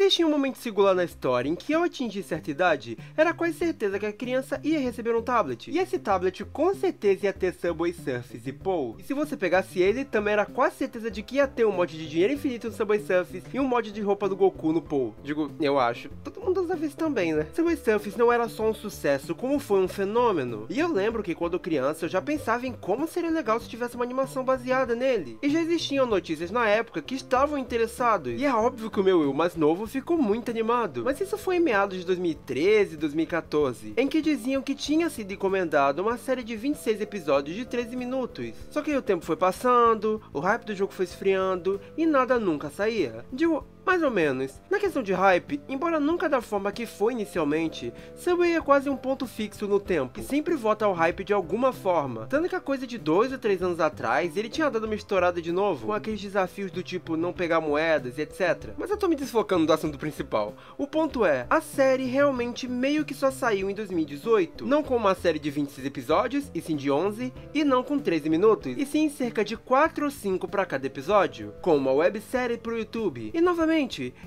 existia um momento singular na história em que, ao atingir certa idade, era quase certeza que a criança ia receber um tablet. E esse tablet com certeza ia ter Subway Surfers e Paul. E se você pegasse ele, também era quase certeza de que ia ter um mod de dinheiro infinito no Subway Surfers e um mod de roupa do Goku no Paul. Digo, eu acho. Todo mundo usava isso também, né? Subway Surfers não era só um sucesso, como foi um fenômeno. E eu lembro que quando criança eu já pensava em como seria legal se tivesse uma animação baseada nele. E já existiam notícias na época que estavam interessados. E é óbvio que o meu eu mais novo ficou muito animado. Mas isso foi em meados de 2013, 2014, em que diziam que tinha sido encomendado uma série de 26 episódios de 13 minutos. Só que aí o tempo foi passando, o hype do jogo foi esfriando e nada nunca saía. Digo, mais ou menos. Na questão de hype, embora nunca da forma que foi inicialmente, Subway é quase um ponto fixo no tempo, e sempre volta ao hype de alguma forma. Tanto que a coisa de 2 ou 3 anos atrás, ele tinha dado uma estourada de novo, com aqueles desafios do tipo não pegar moedas e etc. Mas eu tô me desfocando do assunto principal. O ponto é, a série realmente meio que só saiu em 2018, não com uma série de 26 episódios, e sim de 11, e não com 13 minutos, e sim cerca de 4 ou 5 para cada episódio, com uma websérie pro YouTube. E novamente,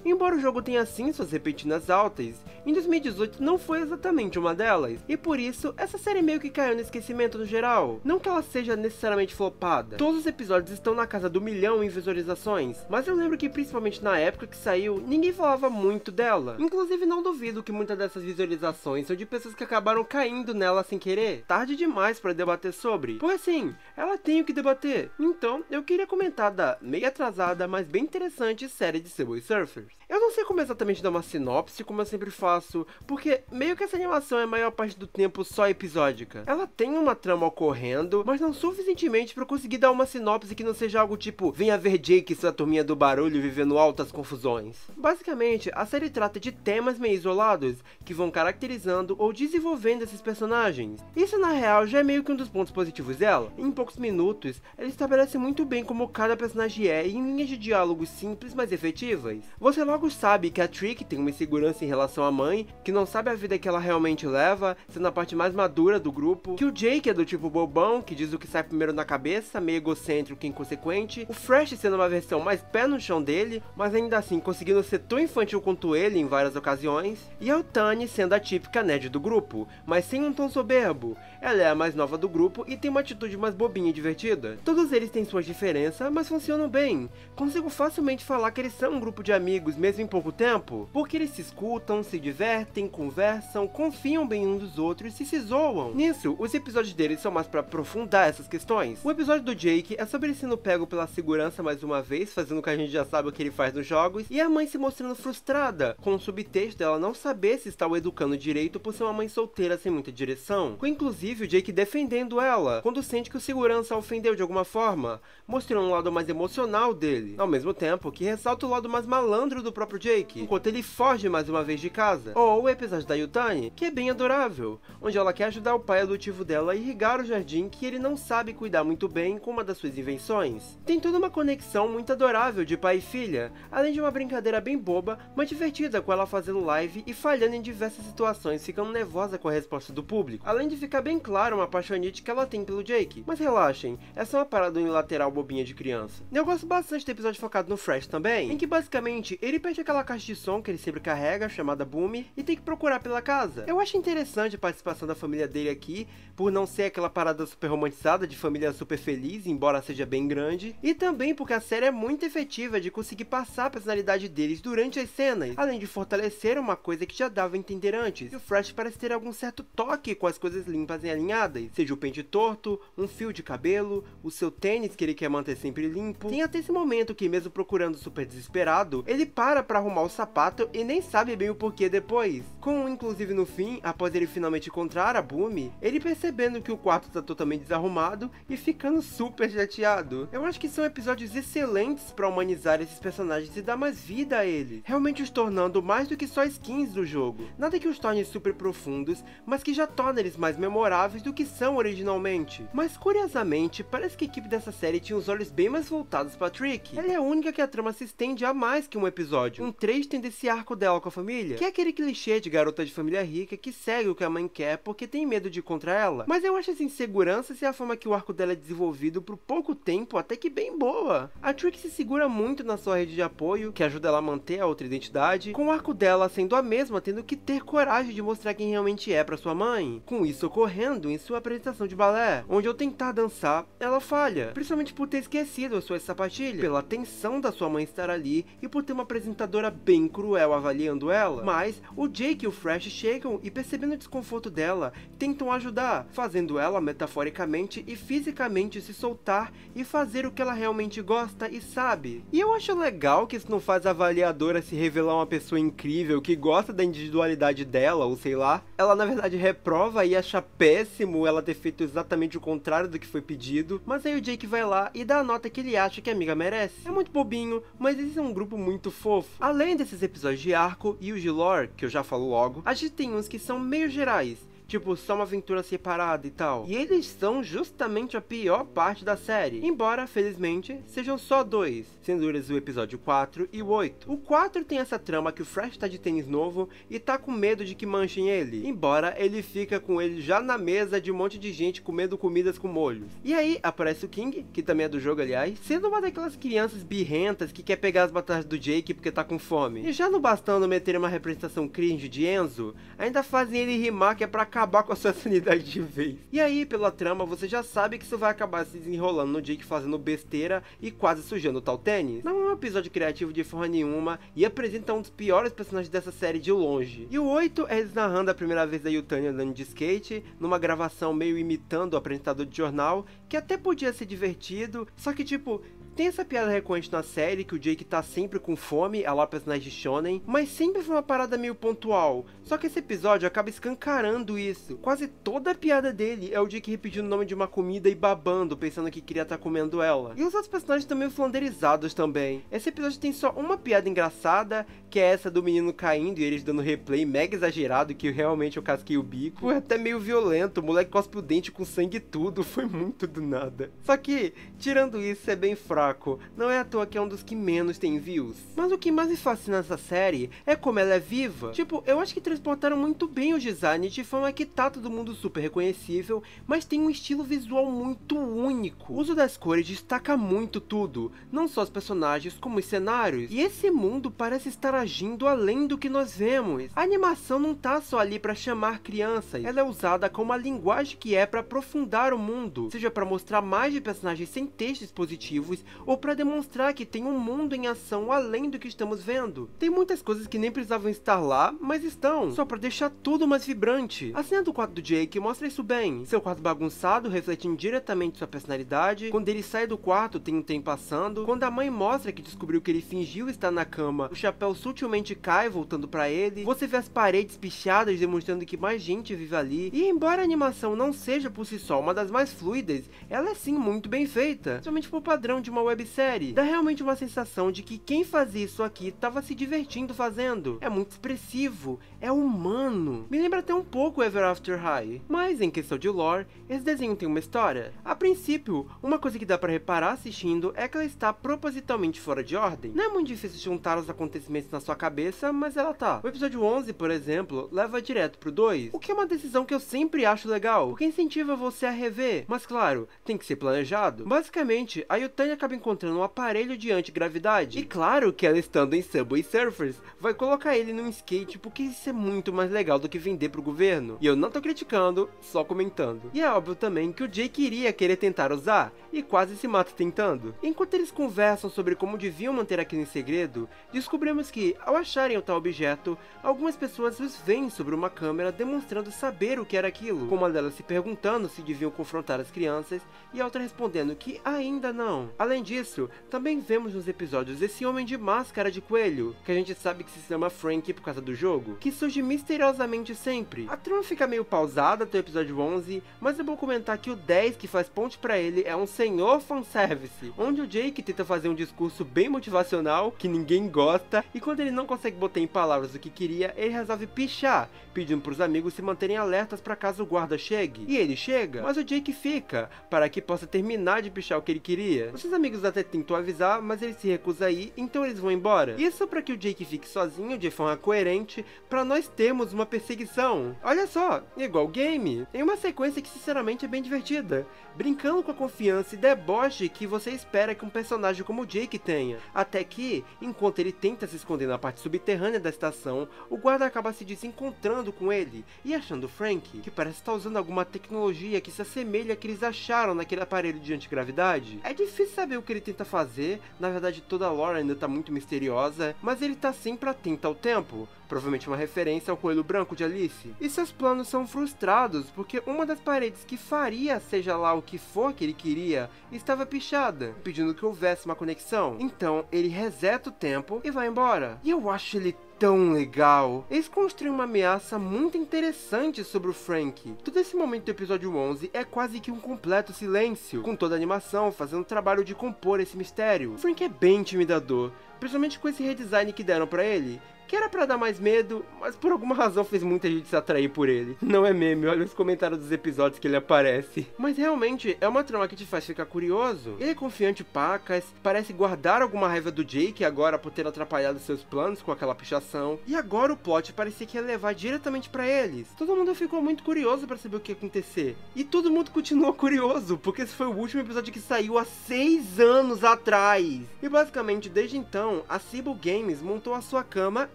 embora o jogo tenha sim suas repetidas altas, em 2018 não foi exatamente uma delas, e por isso essa série meio que caiu no esquecimento no geral. Não que ela seja necessariamente flopada, todos os episódios estão na casa do 1 milhão em visualizações, mas eu lembro que principalmente na época que saiu, ninguém falava muito dela. Inclusive não duvido que muitas dessas visualizações são de pessoas que acabaram caindo nela sem querer. Tarde demais para debater sobre, pois assim, ela tem o que debater. Então eu queria comentar da meio atrasada, mas bem interessante série de Subway Surfers. Eu não sei como exatamente dar uma sinopse, como eu sempre faço, porque meio que essa animação é a maior parte do tempo só episódica. Ela tem uma trama ocorrendo, mas não suficientemente pra eu conseguir dar uma sinopse que não seja algo tipo venha ver Jake e sua turminha do barulho vivendo altas confusões. Basicamente, a série trata de temas meio isolados, que vão caracterizando ou desenvolvendo esses personagens. Isso na real já é meio que um dos pontos positivos dela. Em poucos minutos, ela estabelece muito bem como cada personagem é em linhas de diálogos simples, mas efetivas. Você logo sabe que a Trick tem uma insegurança em relação à mãe, que não sabe a vida que ela realmente leva, sendo a parte mais madura do grupo, que o Jake é do tipo bobão, que diz o que sai primeiro na cabeça, meio egocêntrico e inconsequente, o Fresh sendo uma versão mais pé no chão dele, mas ainda assim conseguindo ser tão infantil quanto ele em várias ocasiões, e a Utani sendo a típica nerd do grupo, mas sem um tom soberbo. Ela é a mais nova do grupo e tem uma atitude mais bobinha e divertida. Todos eles têm suas diferenças, mas funcionam bem. Consigo facilmente falar que eles são um grupo de amigos mesmo em pouco tempo, porque eles se escutam, se divertem, conversam, confiam bem uns dos outros e se zoam. Nisso, os episódios deles são mais pra aprofundar essas questões. O episódio do Jake é sobre ele sendo pego pela segurança mais uma vez, fazendo o que a gente já sabe o que ele faz nos jogos, e a mãe se mostrando frustrada, com o subtexto dela não saber se está o educando direito por ser uma mãe solteira sem muita direção, com inclusive o Jake defendendo ela, quando sente que o segurança a ofendeu de alguma forma, mostrando um lado mais emocional dele, ao mesmo tempo que ressalta o lado mais malandro do próprio Jake, enquanto ele foge mais uma vez de casa. Ou o episódio da Utani, que é bem adorável, onde ela quer ajudar o pai adotivo dela a irrigar o jardim que ele não sabe cuidar muito bem com uma das suas invenções. Tem toda uma conexão muito adorável de pai e filha, além de uma brincadeira bem boba, mas divertida com ela fazendo live e falhando em diversas situações, ficando nervosa com a resposta do público, além de ficar bem claro uma apaixonite que ela tem pelo Jake. Mas relaxem, é só uma parada unilateral bobinha de criança. Eu gosto bastante do episódio focado no Fresh também, em que basicamente ele perde aquela caixa de som que ele sempre carrega, chamada Boom, e tem que procurar pela casa. Eu acho interessante a participação da família dele aqui, por não ser aquela parada super romantizada de família super feliz, embora seja bem grande, e também porque a série é muito efetiva de conseguir passar a personalidade deles durante as cenas, além de fortalecer uma coisa que já dava a entender antes, e o Fresh parece ter algum certo toque com as coisas limpas e alinhadas, seja o pente torto, um fio de cabelo, o seu tênis que ele quer manter sempre limpo. Tem até esse momento que, mesmo procurando super desesperado, ele para pra arrumar o sapato e nem sabe bem o porquê depois. Com, inclusive no fim, após ele finalmente encontrar a Boom, ele percebendo que o quarto tá totalmente desarrumado e ficando super chateado. Eu acho que são episódios excelentes pra humanizar esses personagens e dar mais vida a eles, realmente os tornando mais do que só skins do jogo. Nada que os torne super profundos, mas que já torna eles mais memoráveis do que são originalmente. Mas curiosamente, parece que a equipe dessa série tinha os olhos bem mais voltados pra Trick. Ela é a única que a trama se estende a mais que um episódio, episódio. Um 3 tem desse arco dela com a família, que é aquele clichê de garota de família rica que segue o que a mãe quer porque tem medo de ir contra ela. Mas eu acho essa insegurança ser a forma que o arco dela é desenvolvido por pouco tempo até que bem boa. A Trixie se segura muito na sua rede de apoio, que ajuda ela a manter a outra identidade, com o arco dela sendo a mesma, tendo que ter coragem de mostrar quem realmente é pra sua mãe. Com isso ocorrendo em sua apresentação de balé, onde ao tentar dançar, ela falha, principalmente por ter esquecido as suas sapatilhas, pela tensão da sua mãe estar ali e por ter uma apresentadora bem cruel avaliando ela. Mas o Jake e o Fresh chegam e, percebendo o desconforto dela, tentam ajudar, fazendo ela metaforicamente e fisicamente se soltar e fazer o que ela realmente gosta e sabe. E eu acho legal que isso não faz a avaliadora se revelar uma pessoa incrível que gosta da individualidade dela, ou sei lá. Ela na verdade reprova e acha péssimo ela ter feito exatamente o contrário do que foi pedido, mas aí o Jake vai lá e dá a nota que ele acha que a amiga merece. É muito bobinho, mas eles são um grupo muito fofo. Além desses episódios de arco e os de lore, que eu já falo logo, a gente tem uns que são meio gerais, tipo, só uma aventura separada e tal. E eles são justamente a pior parte da série, embora, felizmente, sejam só dois, sendo eles o episódio 4 e o 8. O 4 tem essa trama que o Fresh tá de tênis novo e tá com medo de que manchem ele, embora ele fica com ele já na mesa de um monte de gente comendo comidas com molhos. E aí aparece o King, que também é do jogo aliás, sendo uma daquelas crianças birrentas que quer pegar as batatas do Jake porque tá com fome. E já não bastando meter uma representação cringe de Enzo, ainda fazem ele rimar que é pra acabar com a sua sanidade de vez. E aí, pela trama, você já sabe que isso vai acabar se desenrolando no Jake fazendo besteira e quase sujando o tal tênis. Não é um episódio criativo de forma nenhuma e apresenta um dos piores personagens dessa série de longe. E o 8 é eles narrando a primeira vez da Yutani andando de skate, numa gravação meio imitando o apresentador de jornal, que até podia ser divertido, só que tipo, tem essa piada recorrente na série, que o Jake tá sempre com fome, a lá personagem de shonen, mas sempre foi uma parada meio pontual. Só que esse episódio acaba escancarando isso. Quase toda a piada dele é o Jake repetindo o nome de uma comida e babando, pensando que queria estar comendo ela. E os outros personagens estão meio flanderizados também. Esse episódio tem só uma piada engraçada, que é essa do menino caindo e eles dando replay mega exagerado, que realmente eu casquei o bico. Foi até meio violento, o moleque cospe o dente com sangue e tudo, foi muito do nada. Só que, tirando isso, é bem fraco. Não é à toa que é um dos que menos tem views. Mas o que mais me fascina nessa série é como ela é viva. Tipo, eu acho que transportaram muito bem os designs de forma que tá todo mundo super reconhecível, mas tem um estilo visual muito único. O uso das cores destaca muito tudo, não só os personagens como os cenários. E esse mundo parece estar agindo além do que nós vemos. A animação não tá só ali pra chamar crianças, ela é usada como a linguagem que é pra aprofundar o mundo, seja pra mostrar mais de personagens sem textos positivos, ou para demonstrar que tem um mundo em ação além do que estamos vendo. Tem muitas coisas que nem precisavam estar lá, mas estão, só para deixar tudo mais vibrante. A cena do quarto do Jake mostra isso bem. Seu quarto bagunçado, refletindo diretamente sua personalidade. Quando ele sai do quarto, tem um trem passando. Quando a mãe mostra que descobriu que ele fingiu estar na cama, o chapéu sutilmente cai, voltando para ele. Você vê as paredes pichadas, demonstrando que mais gente vive ali. E embora a animação não seja por si só uma das mais fluidas, ela é sim muito bem feita, somente por padrão de uma websérie. Dá realmente uma sensação de que quem fazia isso aqui estava se divertindo fazendo. É muito expressivo, é humano. Me lembra até um pouco Ever After High. Mas em questão de lore, esse desenho tem uma história. A princípio, uma coisa que dá pra reparar assistindo é que ela está propositalmente fora de ordem. Não é muito difícil juntar os acontecimentos na sua cabeça, mas ela tá. O episódio 11, por exemplo, leva direto pro 2, o que é uma decisão que eu sempre acho legal, porque incentiva você a rever. Mas claro, tem que ser planejado. Basicamente, a Yutani acaba encontrando um aparelho de antigravidade. E claro que ela, estando em Subway Surfers, vai colocar ele num skate porque isso é muito mais legal do que vender pro governo. E eu não tô criticando, só comentando. E é óbvio também que o Jake iria querer tentar usar, e quase se mata tentando. Enquanto eles conversam sobre como deviam manter aquilo em segredo, descobrimos que, ao acharem o tal objeto, algumas pessoas os veem sobre uma câmera demonstrando saber o que era aquilo, com uma delas se perguntando se deviam confrontar as crianças, e a outra respondendo que ainda não. Além disso, também vemos nos episódios esse homem de máscara de coelho, que a gente sabe que se chama Frank por causa do jogo, que surge misteriosamente sempre. A trama fica meio pausada até o episódio 11, mas é bom comentar que o 10 que faz ponte pra ele é um senhor fanservice, onde o Jake tenta fazer um discurso bem motivacional, que ninguém gosta, e quando ele não consegue botar em palavras o que queria, ele resolve pichar, pedindo pros amigos se manterem alertas pra caso o guarda chegue. E ele chega, mas o Jake fica, para que possa terminar de pichar o que ele queria. Os seus amigos amigos até tentam avisar, mas ele se recusa a ir, então eles vão embora. Isso para que o Jake fique sozinho de forma coerente, para nós termos uma perseguição. Olha só, igual game, em uma sequência que sinceramente é bem divertida, brincando com a confiança e deboche que você espera que um personagem como o Jake tenha. Até que, enquanto ele tenta se esconder na parte subterrânea da estação, o guarda acaba se desencontrando com ele e achando Frank, que parece estar usando alguma tecnologia que se assemelha a que eles acharam naquele aparelho de antigravidade. É difícil saber o que ele tenta fazer, na verdade toda a lore ainda tá muito misteriosa, mas ele tá sempre atento ao tempo, provavelmente uma referência ao coelho branco de Alice. E seus planos são frustrados, porque uma das paredes que faria seja lá o que for que ele queria, estava pichada, pedindo que houvesse uma conexão. Então ele reseta o tempo e vai embora. E eu acho ele tão legal. Eles construem uma ameaça muito interessante sobre o Frank. Todo esse momento do episódio 11 é quase que um completo silêncio, com toda a animação fazendo o trabalho de compor esse mistério. O Frank é bem intimidador, principalmente com esse redesign que deram pra ele, que era pra dar mais medo, mas por alguma razão fez muita gente se atrair por ele. Não é meme, olha os comentários dos episódios que ele aparece. Mas realmente é uma trama que te faz ficar curioso. Ele é confiante pacas, parece guardar alguma raiva do Jake agora por ter atrapalhado seus planos com aquela pichação. E agora o plot parecia que ia levar diretamente pra eles. Todo mundo ficou muito curioso pra saber o que ia acontecer. E todo mundo continuou curioso, porque esse foi o último episódio que saiu há 6 anos atrás. E basicamente desde então, a Cebu Games montou a sua cama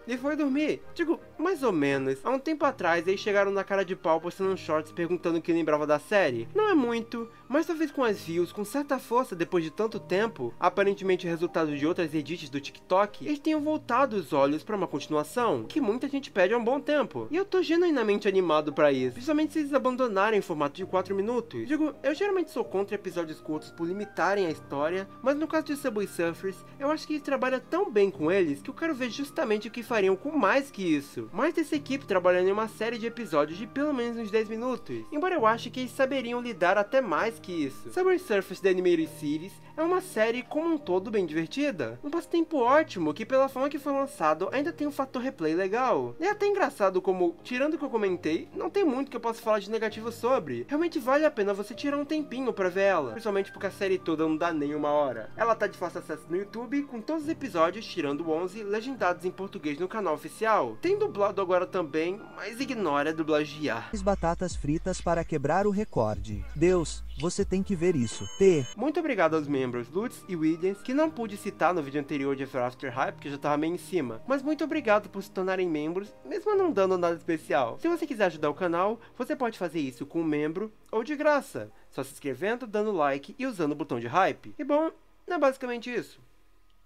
e foi dormir. Digo, mais ou menos. Há um tempo atrás, eles chegaram na cara de pau postando uns shorts perguntando o que lembrava da série. Não é muito, mas talvez com as views, com certa força depois de tanto tempo, aparentemente resultado de outras edits do TikTok, eles tenham voltado os olhos pra uma continuação, que muita gente pede há um bom tempo. E eu tô genuinamente animado pra isso, principalmente se eles abandonarem o formato de 4 minutos. Digo, eu geralmente sou contra episódios curtos por limitarem a história, mas no caso de Subway Surfers, eu acho que eles trabalham tão bem com eles que eu quero ver justamente o que fariam com mais que isso. Mais dessa equipe trabalhando em uma série de episódios de pelo menos uns 10 minutos, embora eu ache que eles saberiam lidar até mais que isso. Subway Surfers The Animated Series é uma série como um todo bem divertida, um passatempo ótimo que pela forma que foi lançado ainda tem um fator replay legal. É até engraçado como, tirando o que eu comentei, não tem muito que eu possa falar de negativo sobre. Realmente vale a pena você tirar um tempinho pra ver ela, principalmente porque a série toda não dá nem uma hora. Ela tá de fácil acesso no YouTube, com todos os episódios, tirando 11, legendados em português no canal oficial. Tem dublado agora também, mas ignora a dublagem IA. Batatas fritas para quebrar o recorde. Deus, você tem que ver isso. Muito obrigado aos membros Lutz e Williams, que não pude citar no vídeo anterior de Ever After Hype, porque já tava meio em cima. Mas muito obrigado por se tornarem membros, mesmo não dando nada especial. Se você quiser ajudar o canal, você pode fazer isso com um membro ou de graça, só se inscrevendo, dando like e usando o botão de hype. E bom, é basicamente isso.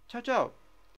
Tchau, tchau.